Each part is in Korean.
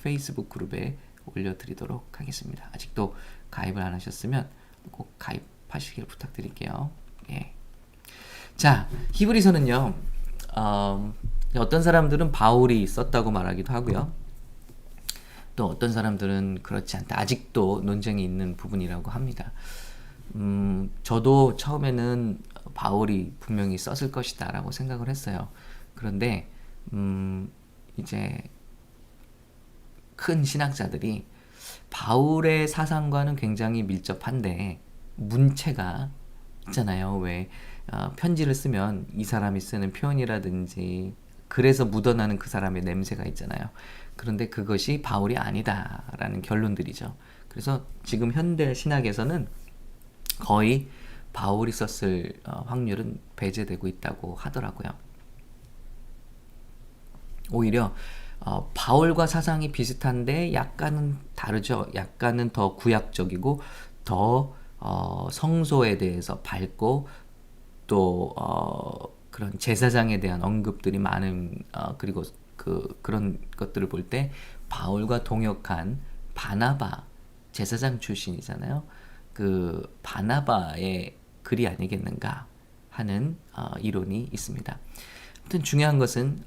페이스북 그룹에 올려드리도록 하겠습니다. 아직도 가입을 안 하셨으면 꼭 가입하시길 부탁드릴게요. 예. 자, 히브리서는요, 어떤 사람들은 바울이 썼다고 말하기도 하고요. 또 어떤 사람들은 그렇지 않다. 아직도 논쟁이 있는 부분이라고 합니다. 저도 처음에는 바울이 분명히 썼을 것이다 라고 생각을 했어요. 그런데 이제 큰 신학자들이 바울의 사상과는 굉장히 밀접한데 문체가 있잖아요. 왜 편지를 쓰면 이 사람이 쓰는 표현이라든지 그래서 묻어나는 그 사람의 냄새가 있잖아요. 그런데 그것이 바울이 아니다라는 결론들이죠. 그래서 지금 현대 신학에서는 거의 바울이 썼을 확률은 배제되고 있다고 하더라고요. 오히려 바울과 사상이 비슷한데 약간은 다르죠. 약간은 더 구약적이고 더 성소에 대해서 밝고 또 그런 제사장에 대한 언급들이 많은 그리고 그런 것들을 볼 때 바울과 동역한 바나바 제사장 출신이잖아요. 그 바나바의 글이 아니겠는가 하는 이론이 있습니다. 아무튼 중요한 것은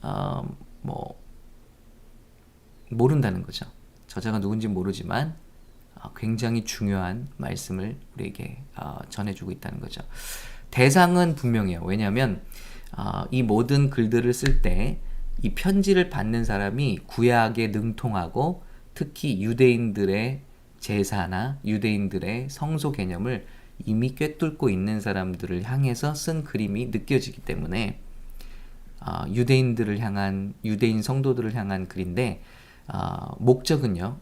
모른다는 거죠. 저자가 누군지 모르지만 굉장히 중요한 말씀을 우리에게 전해주고 있다는 거죠. 대상은 분명해요. 왜냐하면 이 모든 글들을 쓸 때 이 편지를 받는 사람이 구약에 능통하고 특히 유대인들의 제사나 유대인들의 성소 개념을 이미 꿰뚫고 있는 사람들을 향해서 쓴 그림이 느껴지기 때문에 유대인들을 향한 유대인 성도들을 향한 글인데 목적은요.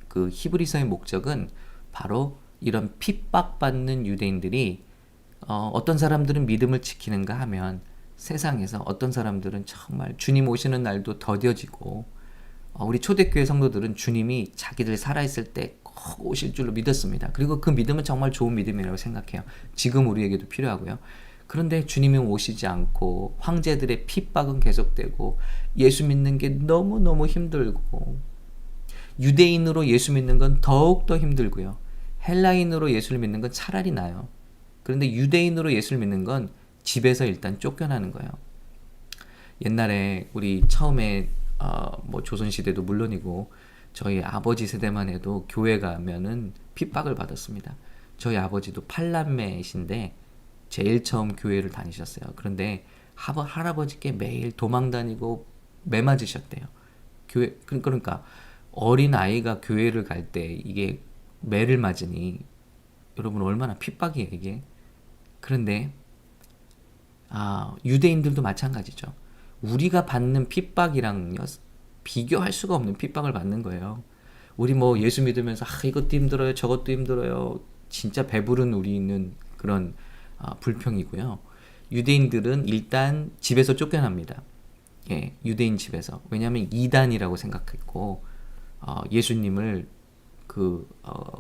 그 히브리서의 목적은 바로 이런 핍박받는 유대인들이 어떤 사람들은 믿음을 지키는가 하면 세상에서 어떤 사람들은 정말 주님 오시는 날도 더뎌지고 우리 초대교회 성도들은 주님이 자기들 살아있을 때 꼭 오실 줄로 믿었습니다. 그리고 그 믿음은 정말 좋은 믿음이라고 생각해요. 지금 우리에게도 필요하고요. 그런데 주님이 오시지 않고 황제들의 핍박은 계속되고 예수 믿는 게 너무너무 힘들고 유대인으로 예수 믿는 건 더욱더 힘들고요. 헬라인으로 예수를 믿는 건 차라리 나아요. 그런데 유대인으로 예수를 믿는 건 집에서 일단 쫓겨나는 거예요. 옛날에 우리 처음에 조선시대도 물론이고 저희 아버지 세대만 해도 교회 가면은 핍박을 받았습니다. 저희 아버지도 8남매이신데 제일 처음 교회를 다니셨어요. 그런데 할아버지께 매일 도망 다니고 매 맞으셨대요. 그러니까 어린 아이가 교회를 갈 때 이게 매를 맞으니 여러분 얼마나 핍박이에요 이게. 그런데 유대인들도 마찬가지죠. 우리가 받는 핍박이랑요 비교할 수가 없는 핍박을 받는 거예요. 우리 예수 믿으면서 이것도 힘들어요 저것도 힘들어요 진짜 배부른 우리는 그런 불평이고요. 유대인들은 일단 집에서 쫓겨납니다. 예, 유대인 집에서. 왜냐하면 이단이라고 생각했고 예수님을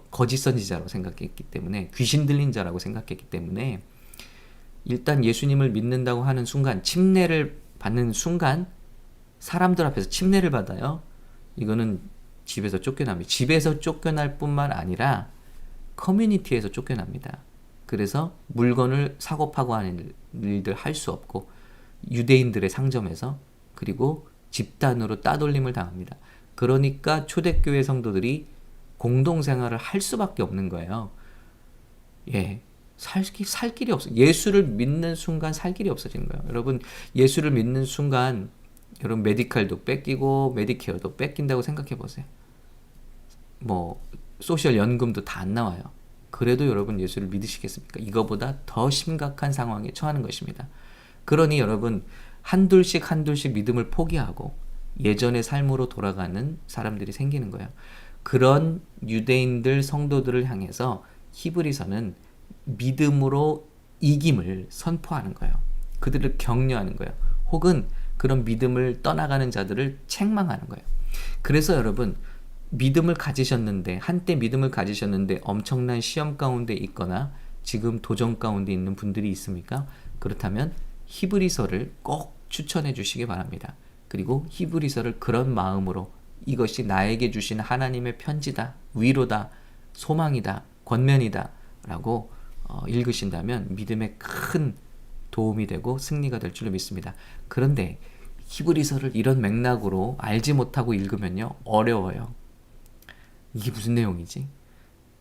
거짓 선지자로 생각했기 때문에 귀신 들린 자라고 생각했기 때문에 일단 예수님을 믿는다고 하는 순간 침례를 받는 순간 사람들 앞에서 침례를 받아요. 이거는 집에서 쫓겨납니다. 집에서 쫓겨날 뿐만 아니라 커뮤니티에서 쫓겨납니다. 그래서 물건을 사고 파고 하는 일들 할 수 없고 유대인들의 상점에서 그리고 집단으로 따돌림을 당합니다. 그러니까 초대교회 성도들이 공동생활을 할 수밖에 없는 거예요. 예, 살 길이 없어. 예수를 믿는 순간 살 길이 없어지는 거예요. 여러분 예수를 믿는 순간 여러분 메디칼도 뺏기고 메디케어도 뺏긴다고 생각해 보세요. 소셜 연금도 다 안 나와요. 그래도 여러분 예수를 믿으시겠습니까? 이거보다 더 심각한 상황에 처하는 것입니다. 그러니 여러분 한둘씩 믿음을 포기하고 예전의 삶으로 돌아가는 사람들이 생기는 거예요. 그런 유대인들 성도들을 향해서 히브리서는 믿음으로 이김을 선포하는 거예요. 그들을 격려하는 거예요. 혹은 그런 믿음을 떠나가는 자들을 책망하는 거예요. 그래서 여러분 믿음을 가지셨는데 한때 믿음을 가지셨는데 엄청난 시험 가운데 있거나 지금 도전 가운데 있는 분들이 있습니까? 그렇다면 히브리서를 꼭 추천해 주시기 바랍니다. 그리고 히브리서를 그런 마음으로 이것이 나에게 주신 하나님의 편지다, 위로다, 소망이다, 권면이다 라고 읽으신다면 믿음에 큰 도움이 되고 승리가 될 줄로 믿습니다. 그런데 히브리서를 이런 맥락으로 알지 못하고 읽으면요, 어려워요. 이게 무슨 내용이지?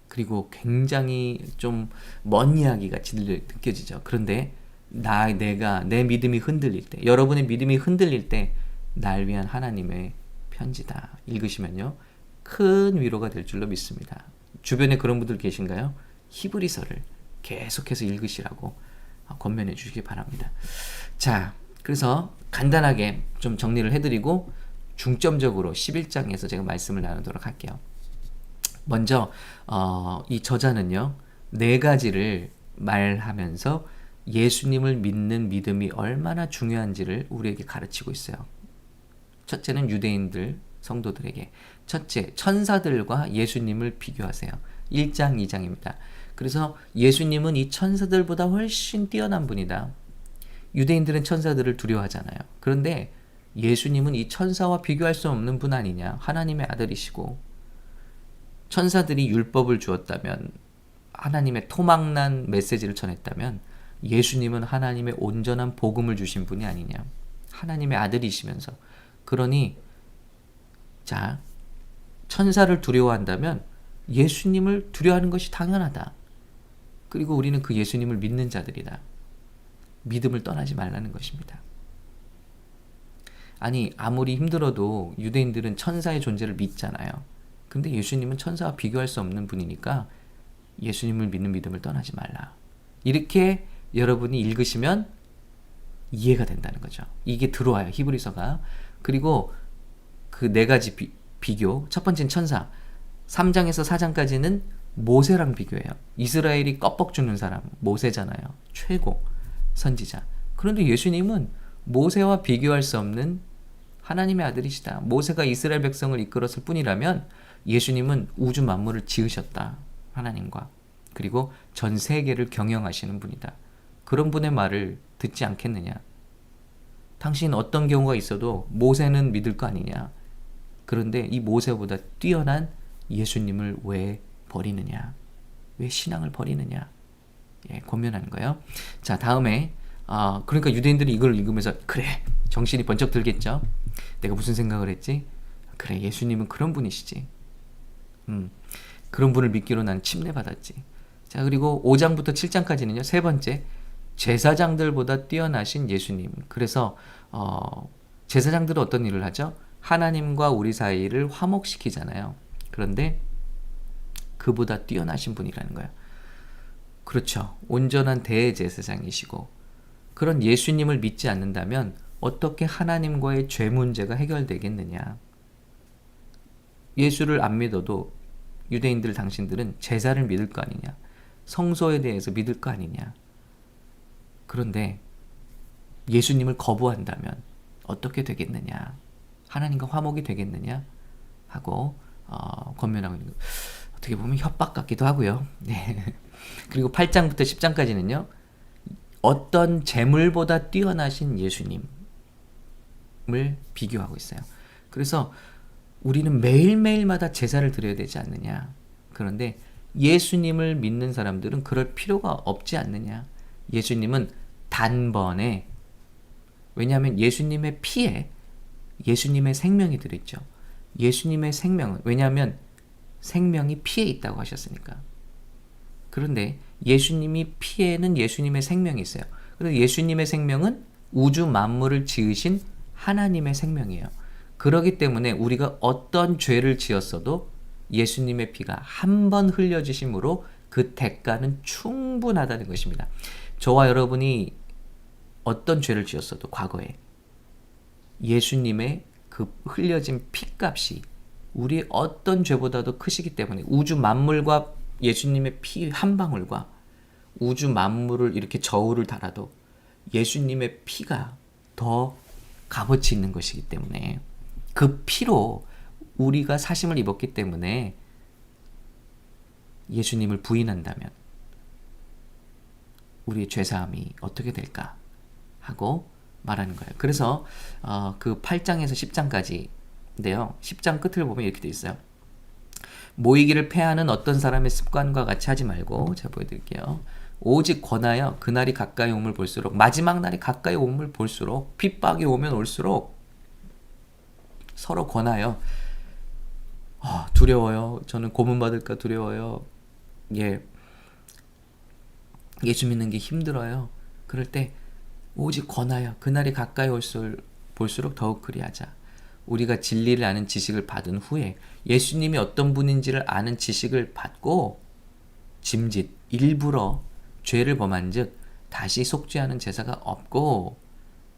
그리고 굉장히 좀 먼 이야기 같이 느껴지죠. 그런데 내 믿음이 흔들릴 때, 여러분의 믿음이 흔들릴 때 날 위한 하나님의 편지다 읽으시면요, 큰 위로가 될 줄로 믿습니다. 주변에 그런 분들 계신가요? 히브리서를 계속해서 읽으시라고 권면해 주시기 바랍니다. 자, 그래서 간단하게 좀 정리를 해드리고 중점적으로 11장에서 제가 말씀을 나누도록 할게요. 먼저 이 저자는요, 4가지를 말하면서 예수님을 믿는 믿음이 얼마나 중요한지를 우리에게 가르치고 있어요. 첫째는 유대인들 성도들에게, 첫째, 천사들과 예수님을 비교하세요. 1장 2장입니다. 그래서 예수님은 이 천사들보다 훨씬 뛰어난 분이다. 유대인들은 천사들을 두려워하잖아요. 그런데 예수님은 이 천사와 비교할 수 없는 분 아니냐. 하나님의 아들이시고, 천사들이 율법을 주었다면, 하나님의 토막난 메시지를 전했다면, 예수님은 하나님의 온전한 복음을 주신 분이 아니냐. 하나님의 아들이시면서. 그러니 자, 천사를 두려워한다면 예수님을 두려워하는 것이 당연하다. 그리고 우리는 그 예수님을 믿는 자들이다. 믿음을 떠나지 말라는 것입니다. 아니, 아무리 힘들어도 유대인들은 천사의 존재를 믿잖아요. 근데 예수님은 천사와 비교할 수 없는 분이니까 예수님을 믿는 믿음을 떠나지 말라. 이렇게 여러분이 읽으시면 이해가 된다는 거죠. 이게 들어와요, 히브리서가. 그리고 그 4가지 비교. 첫 번째는 천사. 3장에서 4장까지는 모세랑 비교해요. 이스라엘이 껍벅 죽는 사람, 모세잖아요. 최고 선지자. 그런데 예수님은 모세와 비교할 수 없는 하나님의 아들이시다. 모세가 이스라엘 백성을 이끌었을 뿐이라면 예수님은 우주 만물을 지으셨다. 하나님과. 그리고 전 세계를 경영하시는 분이다. 그런 분의 말을 듣지 않겠느냐. 당신 어떤 경우가 있어도 모세는 믿을 거 아니냐. 그런데 이 모세보다 뛰어난 예수님을 왜 버리느냐. 왜 신앙을 버리느냐. 예, 권면하는 거예요. 자, 다음에 그러니까 유대인들이 이걸 읽으면서 그래, 정신이 번쩍 들겠죠. 내가 무슨 생각을 했지? 그래, 예수님은 그런 분이시지. 그런 분을 믿기로 난 침례받았지. 자, 그리고 5장부터 7장까지는요. 세 번째, 제사장들보다 뛰어나신 예수님. 그래서 제사장들은 어떤 일을 하죠? 하나님과 우리 사이를 화목시키잖아요. 그런데 그보다 뛰어나신 분이라는 거예요. 그렇죠. 온전한 대제사장이시고, 그런 예수님을 믿지 않는다면 어떻게 하나님과의 죄 문제가 해결되겠느냐. 예수를 안 믿어도 유대인들 당신들은 제사를 믿을 거 아니냐. 성소에 대해서 믿을 거 아니냐. 그런데 예수님을 거부한다면 어떻게 되겠느냐. 하나님과 화목이 되겠느냐 하고 권면하고 있는 거. 어떻게 보면 협박 같기도 하고요. 네. 그리고 8장부터 10장까지는요. 어떤 재물보다 뛰어나신 예수님을 비교하고 있어요. 그래서 우리는 매일매일마다 제사를 드려야 되지 않느냐. 그런데 예수님을 믿는 사람들은 그럴 필요가 없지 않느냐. 예수님은 단번에, 왜냐하면 예수님의 피에 예수님의 생명이 들어있죠. 예수님의 생명은, 왜냐하면 생명이 피에 있다고 하셨으니까. 그런데 예수님이 피에는 예수님의 생명이 있어요. 그런데 예수님의 생명은 우주 만물을 지으신 하나님의 생명이에요. 그렇기 때문에 우리가 어떤 죄를 지었어도 예수님의 피가 한 번 흘려지심으로 그 대가는 충분하다는 것입니다. 저와 여러분이 어떤 죄를 지었어도 과거에 예수님의 그 흘려진 피값이 우리의 어떤 죄보다도 크시기 때문에 우주 만물과 예수님의 피 한 방울과 우주 만물을 이렇게 저울을 달아도 예수님의 피가 더 값어치 있는 것이기 때문에 그 피로 우리가 사심을 입었기 때문에 예수님을 부인한다면 우리의 죄사함이 어떻게 될까 하고 말하는 거예요. 그래서 그 8장에서 10장까지 인데요. 10장 끝을 보면 이렇게 돼 있어요. 모이기를 패하는 어떤 사람의 습관과 같이 하지 말고, 제가 보여드릴게요. 오직 권하여 그날이 가까이 오면 볼수록, 마지막 날이 가까이 오면 볼수록, 핍박이 오면 올수록 서로 권하여, 두려워요. 저는 고문받을까 두려워요. 예수 믿는 게 힘들어요. 그럴 때 오직 권하여 그날이 가까이 볼수록 더욱 그리하자. 우리가 진리를 아는 지식을 받은 후에 예수님이 어떤 분인지를 아는 지식을 받고 짐짓 일부러 죄를 범한 즉 다시 속죄하는 제사가 없고,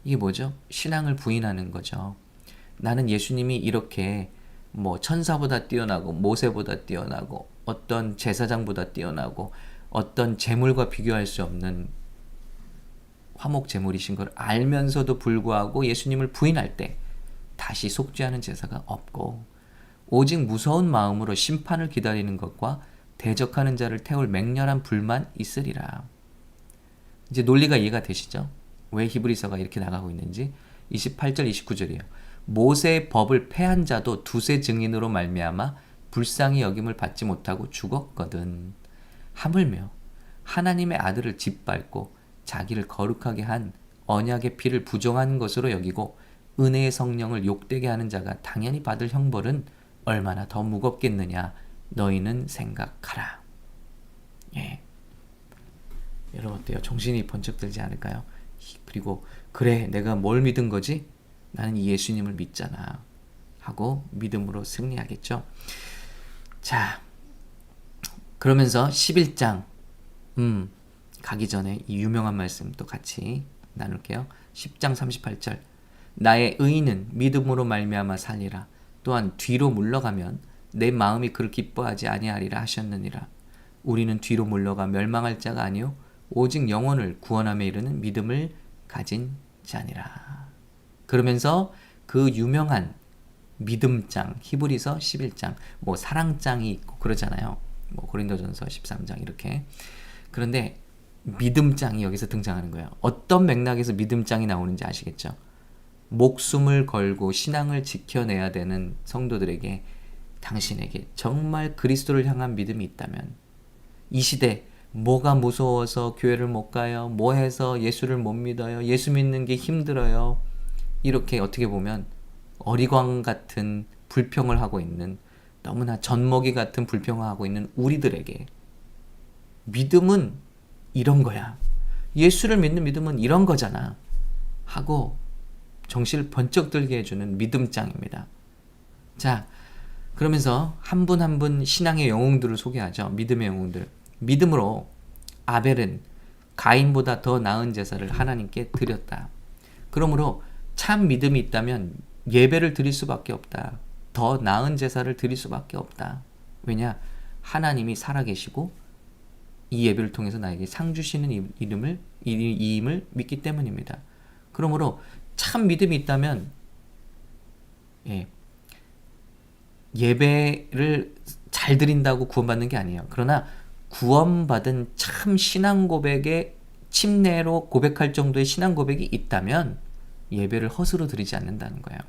이게 뭐죠? 신앙을 부인하는 거죠. 나는 예수님이 이렇게 뭐 천사보다 뛰어나고 모세보다 뛰어나고 어떤 제사장보다 뛰어나고 어떤 재물과 비교할 수 없는 화목 제물이신 걸 알면서도 불구하고 예수님을 부인할 때 다시 속죄하는 제사가 없고, 오직 무서운 마음으로 심판을 기다리는 것과 대적하는 자를 태울 맹렬한 불만 있으리라. 이제 논리가 이해가 되시죠? 왜 히브리서가 이렇게 나가고 있는지. 28절 29절이에요. 모세의 법을 패한 자도 두세 증인으로 말미암아 불쌍히 여김을 받지 못하고 죽었거든. 하물며 하나님의 아들을 짓밟고 자기를 거룩하게 한 언약의 피를 부정한 것으로 여기고 은혜의 성령을 욕되게 하는 자가 당연히 받을 형벌은 얼마나 더 무겁겠느냐 너희는 생각하라. 여러분 어때요? 정신이 번쩍 들지 않을까요? 그리고 그래, 내가 뭘 믿은 거지? 나는 이 예수님을 믿잖아 하고 믿음으로 승리하겠죠. 자, 그러면서 11장 가기 전에 이 유명한 말씀 또 같이 나눌게요. 10장 38절. 나의 의인은 믿음으로 말미암아 살리라. 또한 뒤로 물러가면 내 마음이 그를 기뻐하지 아니하리라 하셨느니라. 우리는 뒤로 물러가 멸망할 자가 아니요 오직 영혼을 구원함에 이르는 믿음을 가진 자니라. 그러면서 그 유명한 믿음장, 히브리서 11장, 뭐 사랑장이 있고 그러잖아요. 뭐 고린도전서 13장 이렇게. 그런데 믿음장이 여기서 등장하는 거예요. 어떤 맥락에서 믿음장이 나오는지 아시겠죠? 목숨을 걸고 신앙을 지켜내야 되는 성도들에게, 당신에게 정말 그리스도를 향한 믿음이 있다면, 이 시대 뭐가 무서워서 교회를 못 가요? 뭐 해서 예수를 못 믿어요? 예수 믿는 게 힘들어요? 이렇게 어떻게 보면 어리광 같은 불평을 하고 있는, 너무나 젖먹이 같은 불평을 하고 있는 우리들에게 믿음은 이런 거야. 예수를 믿는 믿음은 이런 거잖아. 하고 정신을 번쩍 들게 해주는 믿음장입니다. 자, 그러면서 한 분 한 분 신앙의 영웅들을 소개하죠. 믿음의 영웅들. 믿음으로 아벨은 가인보다 더 나은 제사를 하나님께 드렸다. 그러므로 참 믿음이 있다면 예배를 드릴 수밖에 없다. 더 나은 제사를 드릴 수밖에 없다. 왜냐? 하나님이 살아계시고 이 예배를 통해서 나에게 상 주시는 이임을 믿기 때문입니다. 그러므로 참 믿음이 있다면 예배를 잘 드린다고 구원받는 게 아니에요. 그러나 구원받은 참 신앙 고백의 침례로 고백할 정도의 신앙 고백이 있다면 예배를 허스로 드리지 않는다는 거예요.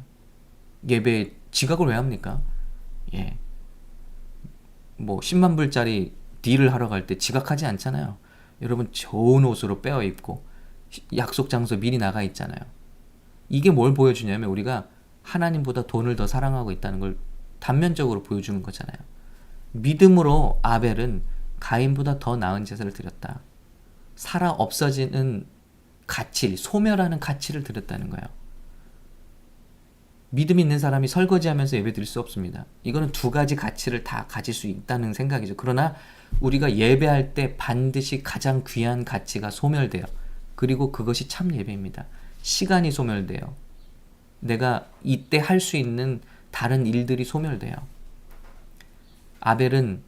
예배 지각을 왜 합니까? 뭐 10만 불짜리 딜을 하러 갈 때 지각하지 않잖아요. 여러분 좋은 옷으로 빼어 입고 약속 장소 미리 나가 있잖아요. 이게 뭘 보여주냐면 우리가 하나님보다 돈을 더 사랑하고 있다는 걸 단면적으로 보여주는 거잖아요. 믿음으로 아벨은 가인보다 더 나은 제사를 드렸다. 살아 없어지는 가치, 소멸하는 가치를 드렸다는 거예요. 믿음 있는 사람이 설거지하면서 예배 드릴 수 없습니다. 이거는 두 가지 가치를 다 가질 수 있다는 생각이죠. 그러나 우리가 예배할 때 반드시 가장 귀한 가치가 소멸돼요. 그리고 그것이 참 예배입니다. 시간이 소멸돼요. 내가 이때 할 수 있는 다른 일들이 소멸돼요. 아벨은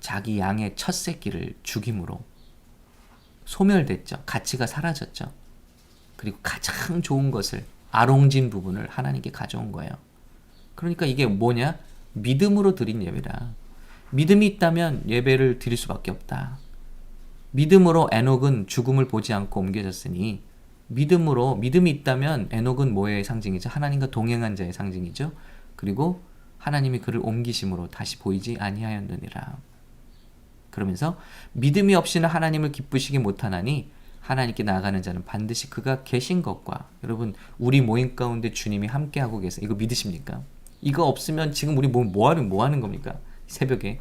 자기 양의 첫 새끼를 죽임으로 소멸됐죠. 가치가 사라졌죠. 그리고 가장 좋은 것을, 아롱진 부분을 하나님께 가져온 거예요. 그러니까 이게 뭐냐? 믿음으로 드린 예배다. 믿음이 있다면 예배를 드릴 수밖에 없다. 믿음으로 에녹은 죽음을 보지 않고 옮겨졌으니 믿음이 있다면 에녹은 뭐의 상징이죠? 하나님과 동행한 자의 상징이죠. 그리고 하나님이 그를 옮기심으로 다시 보이지 아니하였느니라. 그러면서 믿음이 없이는 하나님을 기쁘시게 못하나니 하나님께 나아가는 자는 반드시 그가 계신 것과, 여러분 우리 모임 가운데 주님이 함께하고 계세요. 이거 믿으십니까? 이거 없으면 지금 우리 뭐 하는 겁니까? 새벽에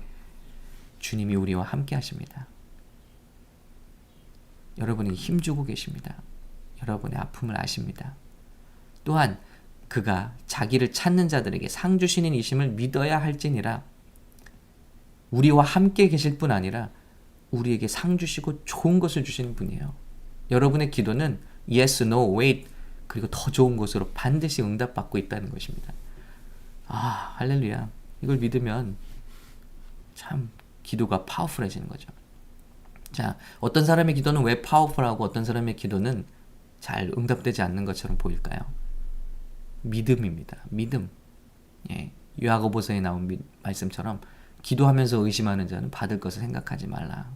주님이 우리와 함께 하십니다. 여러분이 힘주고 계십니다. 여러분의 아픔을 아십니다. 또한 그가 자기를 찾는 자들에게 상 주시는 이심을 믿어야 할지니라. 우리와 함께 계실 뿐 아니라 우리에게 상 주시고 좋은 것을 주시는 분이에요. 여러분의 기도는 yes, no, wait 그리고 더 좋은 것으로 반드시 응답받고 있다는 것입니다. 아, 할렐루야. 이걸 믿으면 참 기도가 파워풀해지는 거죠. 자, 어떤 사람의 기도는 왜 파워풀하고 어떤 사람의 기도는 잘 응답되지 않는 것처럼 보일까요? 믿음입니다. 믿음. 예, 야고보서에 나온 말씀처럼 기도하면서 의심하는 자는 받을 것을 생각하지 말라.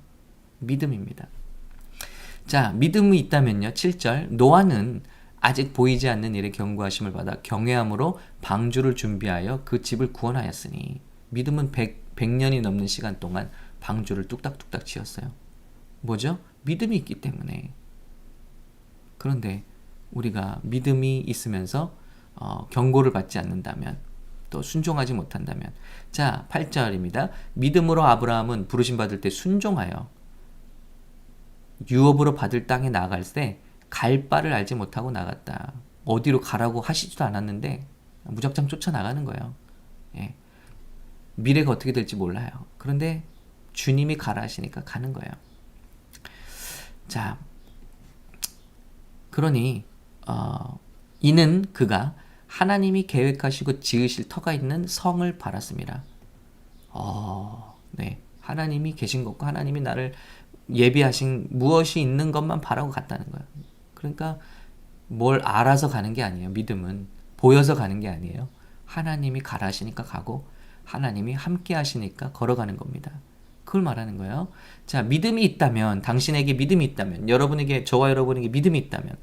믿음입니다. 자, 믿음이 있다면요. 7절 노아는 아직 보이지 않는 일에 경고하심을 받아 경외함으로 방주를 준비하여 그 집을 구원하였으니, 믿음은 100년이 넘는 시간 동안 방주를 뚝딱뚝딱 지었어요. 뭐죠? 믿음이 있기 때문에. 그런데 우리가 믿음이 있으면서 경고를 받지 않는다면, 또 순종하지 못한다면, 자 8절입니다. 믿음으로 아브라함은 부르심 받을 때 순종하여 유업으로 받을 땅에 나아갈 때 갈 바를 알지 못하고 나갔다. 어디로 가라고 하시지도 않았는데 무작정 쫓아나가는 거예요. 예. 미래가 어떻게 될지 몰라요. 그런데 주님이 가라 하시니까 가는 거예요. 자, 그러니 이는 그가 하나님이 계획하시고 지으실 터가 있는 성을 바랐습니다. 네, 하나님이 계신 것과 하나님이 나를 예비하신 무엇이 있는 것만 바라고 갔다는 거예요. 그러니까 뭘 알아서 가는 게 아니에요. 믿음은 보여서 가는 게 아니에요. 하나님이 가라 하시니까 가고 하나님이 함께 하시니까 걸어가는 겁니다. 그걸 말하는 거예요. 자, 믿음이 있다면, 당신에게 믿음이 있다면, 여러분에게, 저와 여러분에게 믿음이 있다면,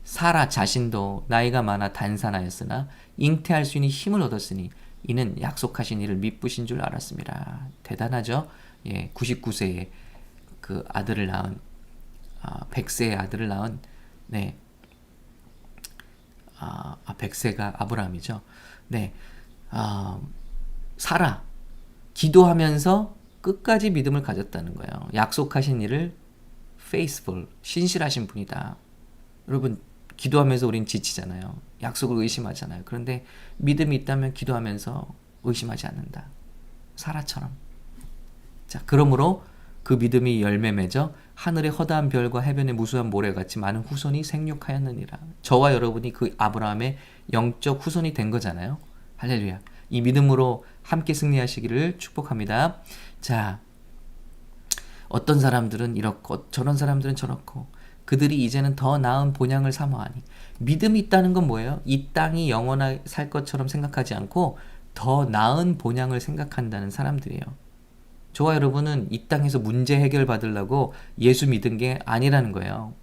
사라 자신도 나이가 많아 단산하였으나 잉태할 수 있는 힘을 얻었으니 이는 약속하신 이를 미쁘신 줄 알았습니다. 대단하죠? 예, 99세에 그 아들을 낳은 100세의 아들을 낳은, 네, 100세가 아브라함이죠. 네, 사라 기도하면서 끝까지 믿음을 가졌다는 거예요. 약속하신 일을 faithful, 신실하신 분이다. 여러분, 기도하면서 우린 지치잖아요. 약속을 의심하잖아요. 그런데 믿음이 있다면 기도하면서 의심하지 않는다. 사라처럼. 자, 그러므로 그 믿음이 열매 맺어 하늘의 허다한 별과 해변의 무수한 모래같이 많은 후손이 생육하였느니라. 저와 여러분이 그 아브라함의 영적 후손이 된 거잖아요. 할렐루야. 이 믿음으로 함께 승리하시기를 축복합니다. 자, 어떤 사람들은 이렇고 저런 사람들은 저렇고 그들이 이제는 더 나은 본향을 사모하니, 믿음이 있다는 건 뭐예요? 이 땅이 영원하게 살 것처럼 생각하지 않고 더 나은 본향을 생각한다는 사람들이에요. 저와 여러분은 이 땅에서 문제 해결 받으려고 예수 믿은 게 아니라는 거예요.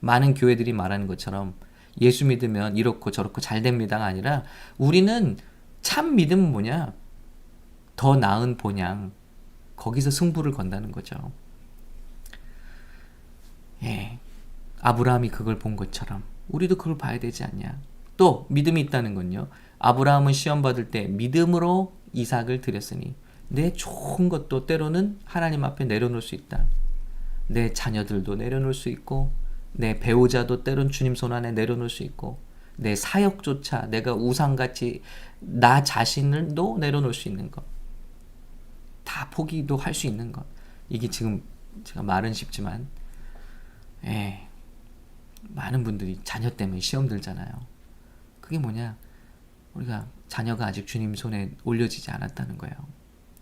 많은 교회들이 말하는 것처럼 예수 믿으면 이렇고 저렇고 잘 됩니다가 아니라, 우리는 참 믿음은 뭐냐? 더 나은 본향, 거기서 승부를 건다는 거죠. 예, 아브라함이 그걸 본 것처럼 우리도 그걸 봐야 되지 않냐. 또 믿음이 있다는 건요, 아브라함은 시험 받을 때 믿음으로 이삭을 드렸으니 내 좋은 것도 때로는 하나님 앞에 내려놓을 수 있다. 내 자녀들도 내려놓을 수 있고, 내 배우자도 때론 주님 손 안에 내려놓을 수 있고, 내 사역조차 내가 우상같이 나 자신을도 내려놓을 수 있는 것, 다 포기도 할 수 있는 것. 이게 지금 제가 말은 쉽지만, 많은 분들이 자녀 때문에 시험 들잖아요. 그게 뭐냐? 우리가 자녀가 아직 주님 손에 올려지지 않았다는 거예요.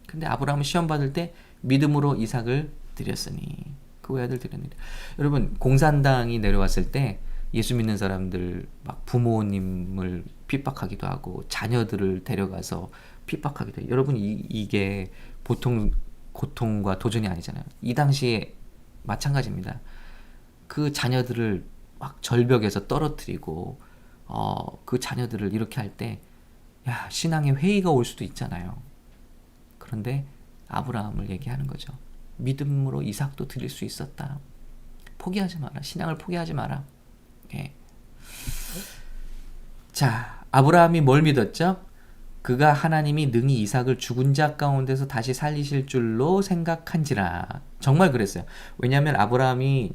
근데 아브라함은 시험 받을 때 믿음으로 이삭을 드렸으니, 그 외아들 드렸느니. 여러분, 공산당이 내려왔을 때 예수 믿는 사람들 막 부모님을 핍박하기도 하고 자녀들을 데려가서 핍박하기도 해요. 여러분, 이게 보통 고통과 도전이 아니잖아요. 이 당시에 마찬가지입니다. 그 자녀들을 막 절벽에서 떨어뜨리고 그 자녀들을 이렇게 할 때 신앙의 회의가 올 수도 있잖아요. 그런데 아브라함을 얘기하는 거죠. 믿음으로 이삭도 드릴 수 있었다. 포기하지 마라. 신앙을 포기하지 마라. 예. 자, 아브라함이 뭘 믿었죠? 그가 하나님이 능히 이삭을 죽은 자 가운데서 다시 살리실 줄로 생각한지라. 정말 그랬어요. 왜냐하면 아브라함이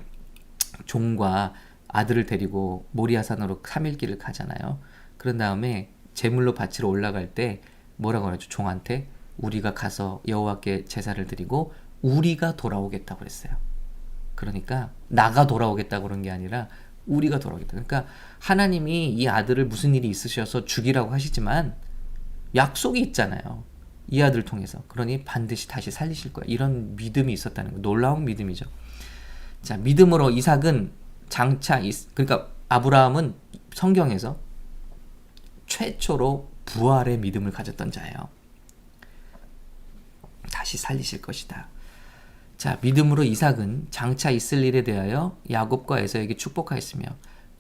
종과 아들을 데리고 모리아산으로 3일 길을 가잖아요. 그런 다음에 제물로 바치러 올라갈 때 뭐라고 하죠? 종한테 우리가 가서 여호와께 제사를 드리고 우리가 돌아오겠다고 그랬어요. 그러니까 나가 돌아오겠다고 그런 게 아니라 우리가 돌아오겠다. 그러니까 하나님이 이 아들을 무슨 일이 있으셔서 죽이라고 하시지만 약속이 있잖아요. 이 아들을 통해서. 그러니 반드시 다시 살리실 거야. 이런 믿음이 있었다는 거. 놀라운 믿음이죠. 자, 믿음으로 이삭은 그러니까 아브라함은 성경에서 최초로 부활의 믿음을 가졌던 자예요. 다시 살리실 것이다. 자, 믿음으로 이삭은 장차 있을 일에 대하여 야곱과 에서에게 축복하였으며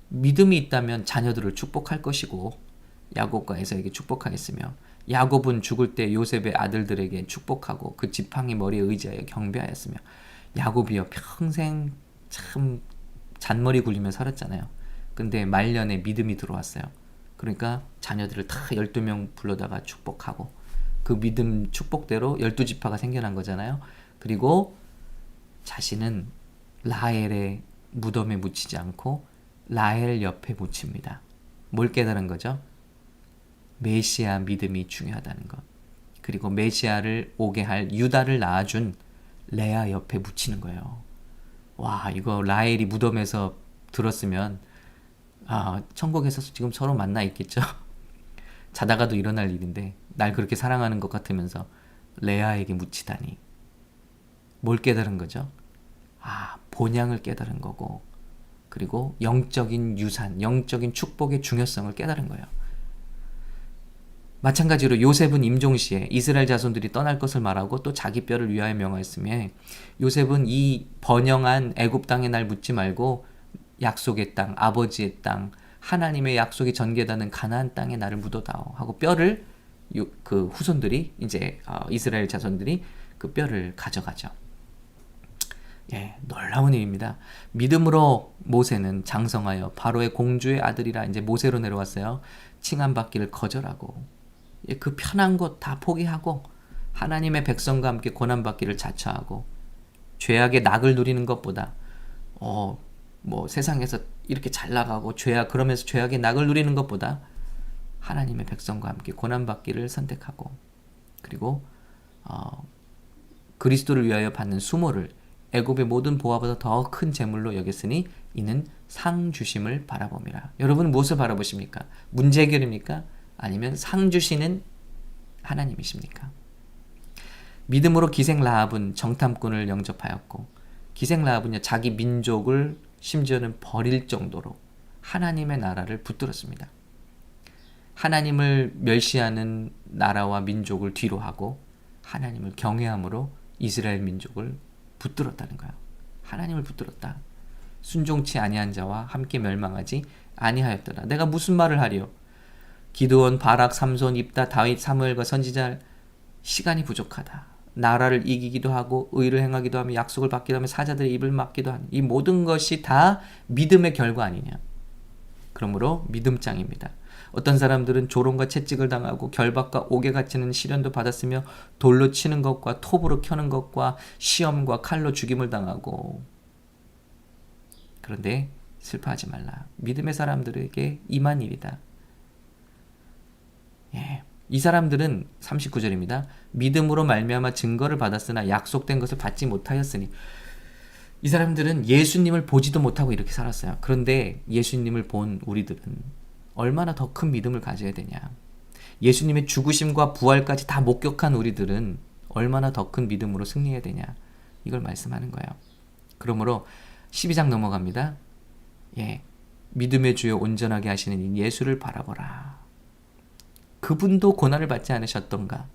믿음이 있다면 자녀들을 축복할 것이고 야곱과 에서에게 축복하였으며 야곱은 죽을 때 요셉의 아들들에게 축복하고 그 지팡이 머리에 의지하여 경배하였으며 야곱이여 평생 참 잔머리 굴리며 살았잖아요. 근데 말년에 믿음이 들어왔어요. 그러니까 자녀들을 다 12명 불러다가 축복하고 그 믿음 축복대로 12지파가 생겨난 거잖아요. 그리고 자신은 라헬의 무덤에 묻히지 않고 라헬 옆에 묻힙니다. 뭘 깨달은 거죠? 메시아 믿음이 중요하다는 것. 그리고 메시아를 오게 할 유다를 낳아준 레아 옆에 묻히는 거예요. 와, 이거 라헬이 무덤에서 들었으면 천국에서 지금 서로 만나 있겠죠. 자다가도 일어날 일인데 날 그렇게 사랑하는 것 같으면서 레아에게 묻히다니. 뭘 깨달은 거죠? 본향을 깨달은 거고 그리고 영적인 유산, 영적인 축복의 중요성을 깨달은 거예요. 마찬가지로 요셉은 임종시에 이스라엘 자손들이 떠날 것을 말하고 또 자기 뼈를 위하여 명하였으며 요셉은 이 번영한 애굽 땅에 날 묻지 말고 약속의 땅, 아버지의 땅, 하나님의 약속이 전개되는 가나안 땅에 나를 묻어다오 하고 뼈를 그 후손들이 이제 이스라엘 자손들이 그 뼈를 가져가죠. 예, 놀라운 일입니다. 믿음으로 모세는 장성하여 바로의 공주의 아들이라 이제 모세로 내려왔어요. 칭함받기를 거절하고 그 편한 곳 다 포기하고 하나님의 백성과 함께 고난받기를 자처하고 죄악의 낙을 누리는 것보다 뭐 세상에서 이렇게 잘 나가고 그러면서 죄악의 낙을 누리는 것보다 하나님의 백성과 함께 고난받기를 선택하고 그리고 그리스도를 위하여 받는 수모를 애굽의 모든 보화보다 더 큰 재물로 여겼으니 이는 상 주심을 바라봅니다. 여러분은 무엇을 바라보십니까? 문제 해결입니까? 아니면 상 주시는 하나님이십니까? 믿음으로 기생 라합은 정탐꾼을 영접하였고 기생 라합은요 자기 민족을 심지어는 버릴 정도로 하나님의 나라를 붙들었습니다. 하나님을 멸시하는 나라와 민족을 뒤로 하고 하나님을 경외함으로 이스라엘 민족을 붙들었다는 거예요. 하나님을 붙들었다. 순종치 아니한 자와 함께 멸망하지 아니하였더라. 내가 무슨 말을 하리요? 기드온, 바락, 삼손, 입다, 다윗, 사무엘과 선지자 시간이 부족하다. 나라를 이기기도 하고 의를 행하기도 하며 약속을 받기도 하며 사자들의 입을 막기도 하는 이 모든 것이 다 믿음의 결과 아니냐. 그러므로 믿음장입니다. 어떤 사람들은 조롱과 채찍을 당하고 결박과 옥에 갇히는 시련도 받았으며 돌로 치는 것과 톱으로 켜는 것과 시험과 칼로 죽임을 당하고 그런데 슬퍼하지 말라. 믿음의 사람들에게 임한 일이다. 예. 이 사람들은 39절입니다. 믿음으로 말미암아 증거를 받았으나 약속된 것을 받지 못하였으니 이 사람들은 예수님을 보지도 못하고 이렇게 살았어요. 그런데 예수님을 본 우리들은 얼마나 더 큰 믿음을 가져야 되냐. 예수님의 죽으심과 부활까지 다 목격한 우리들은 얼마나 더 큰 믿음으로 승리해야 되냐. 이걸 말씀하는 거예요. 그러므로 12장 넘어갑니다. 예, 믿음의 주여 온전하게 하시는 이 예수를 바라보라. 그분도 고난을 받지 않으셨던가?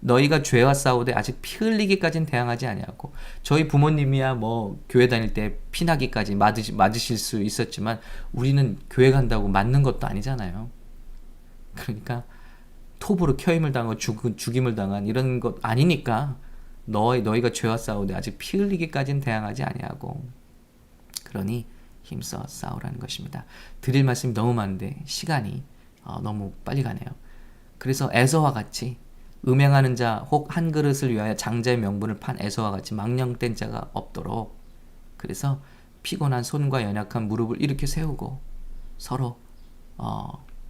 너희가 죄와 싸우되 아직 피 흘리기까지는 대항하지 아니하고. 저희 부모님이야 뭐 교회 다닐 때 피나기까지 맞으실 수 있었지만 우리는 교회 간다고 맞는 것도 아니잖아요. 그러니까 톱으로 켜임을 당하고 죽임을 당한 이런 것 아니니까 너희가 죄와 싸우되 아직 피 흘리기까지는 대항하지 아니하고. 그러니 힘써 싸우라는 것입니다. 드릴 말씀이 너무 많은데 시간이 너무 빨리 가네요. 그래서 에서와 같이 음행하는 자 혹 한 그릇을 위하여 장자의 명분을 판 에서와 같이 망령된 자가 없도록. 그래서 피곤한 손과 연약한 무릎을 이렇게 세우고 서로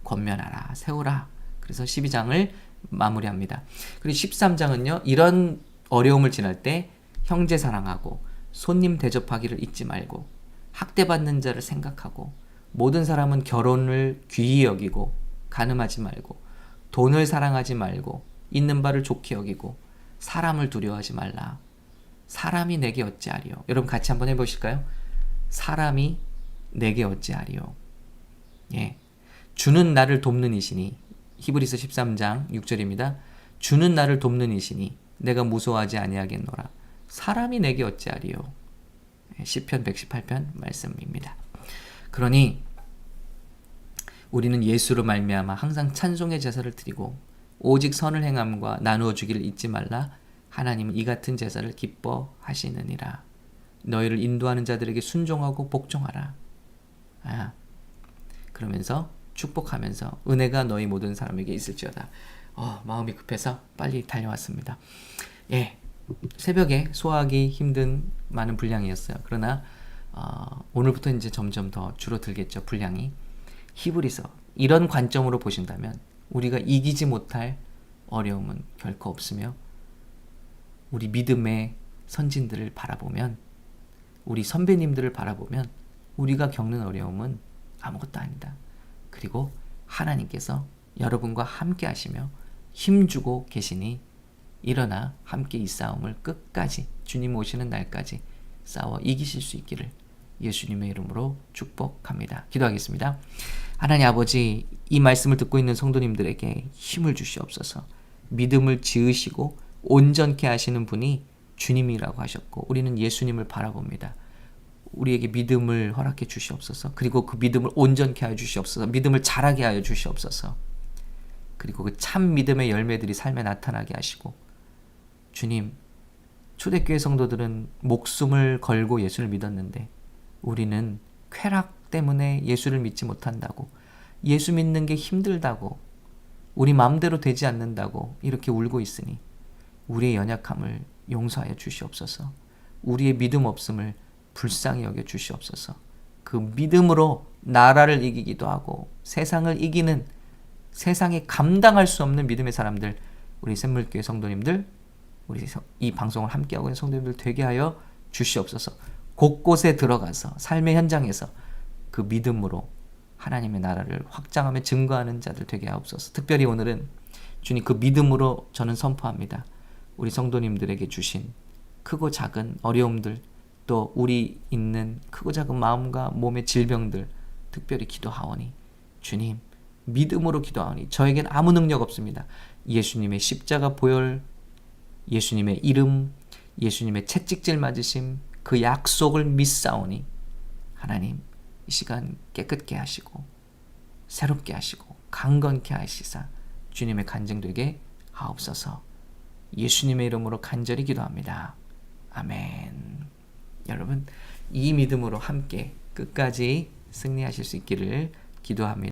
권면하라, 세우라. 그래서 12장을 마무리합니다. 그리고 13장은요. 이런 어려움을 지날 때 형제 사랑하고 손님 대접하기를 잊지 말고 학대받는 자를 생각하고 모든 사람은 결혼을 귀히 여기고 간음하지 말고 돈을 사랑하지 말고 있는 바를 좋게 여기고 사람을 두려워하지 말라. 사람이 내게 어찌하리요. 여러분 같이 한번 해보실까요? 사람이 내게 어찌하리요. 예, 주는 나를 돕는 이시니. 히브리서 13장 6절입니다. 주는 나를 돕는 이시니 내가 무서워하지 아니하겠노라. 사람이 내게 어찌하리요. 시편 118편 말씀입니다. 그러니 우리는 예수로 말미암아 항상 찬송의 제사를 드리고 오직 선을 행함과 나누어 주기를 잊지 말라. 하나님은 이 같은 제사를 기뻐하시느니라. 너희를 인도하는 자들에게 순종하고 복종하라. 그러면서 축복하면서 은혜가 너희 모든 사람에게 있을지어다. 마음이 급해서 빨리 달려왔습니다. 예, 새벽에 소화하기 힘든 많은 분량이었어요. 그러나 오늘부터 이제 점점 더 줄어들겠죠, 분량이. 히브리서 이런 관점으로 보신다면 우리가 이기지 못할 어려움은 결코 없으며 우리 믿음의 선진들을 바라보면, 우리 선배님들을 바라보면 우리가 겪는 어려움은 아무것도 아니다. 그리고 하나님께서 여러분과 함께 하시며 힘주고 계시니 일어나 함께 이 싸움을 끝까지 주님 오시는 날까지 싸워 이기실 수 있기를 예수님의 이름으로 축복합니다. 기도하겠습니다. 하나님 아버지, 이 말씀을 듣고 있는 성도님들에게 힘을 주시옵소서. 믿음을 지으시고 온전케 하시는 분이 주님이라고 하셨고 우리는 예수님을 바라봅니다. 우리에게 믿음을 허락해 주시옵소서. 그리고 그 믿음을 온전케 하여 주시옵소서. 믿음을 자라게 하여 주시옵소서. 그리고 그 참 믿음의 열매들이 삶에 나타나게 하시고, 주님, 초대교회 성도들은 목숨을 걸고 예수를 믿었는데 우리는 쾌락 때문에 예수를 믿지 못한다고, 예수 믿는 게 힘들다고, 우리 마음대로 되지 않는다고 이렇게 울고 있으니 우리의 연약함을 용서하여 주시옵소서. 우리의 믿음 없음을 불쌍히 여겨 주시옵소서. 그 믿음으로 나라를 이기기도 하고 세상을 이기는, 세상에 감당할 수 없는 믿음의 사람들, 우리 샘물교회 성도님들, 우리 이 방송을 함께하고 있는 성도님들 되게 하여 주시옵소서. 곳곳에 들어가서 삶의 현장에서 그 믿음으로 하나님의 나라를 확장하며 증거하는 자들 되게 하옵소서. 특별히 오늘은 주님, 그 믿음으로 저는 선포합니다. 우리 성도님들에게 주신 크고 작은 어려움들, 또 우리 있는 크고 작은 마음과 몸의 질병들 특별히 기도하오니 주님, 믿음으로 기도하오니 저에겐 아무 능력 없습니다. 예수님의 십자가 보혈, 예수님의 이름, 예수님의 채찍질 맞으심, 그 약속을 믿사오니 하나님 이 시간 깨끗게 하시고 새롭게 하시고 강건케 하시사 주님의 간증되게 하옵소서. 예수님의 이름으로 간절히 기도합니다. 아멘. 여러분, 이 믿음으로 함께 끝까지 승리하실 수 있기를 기도합니다.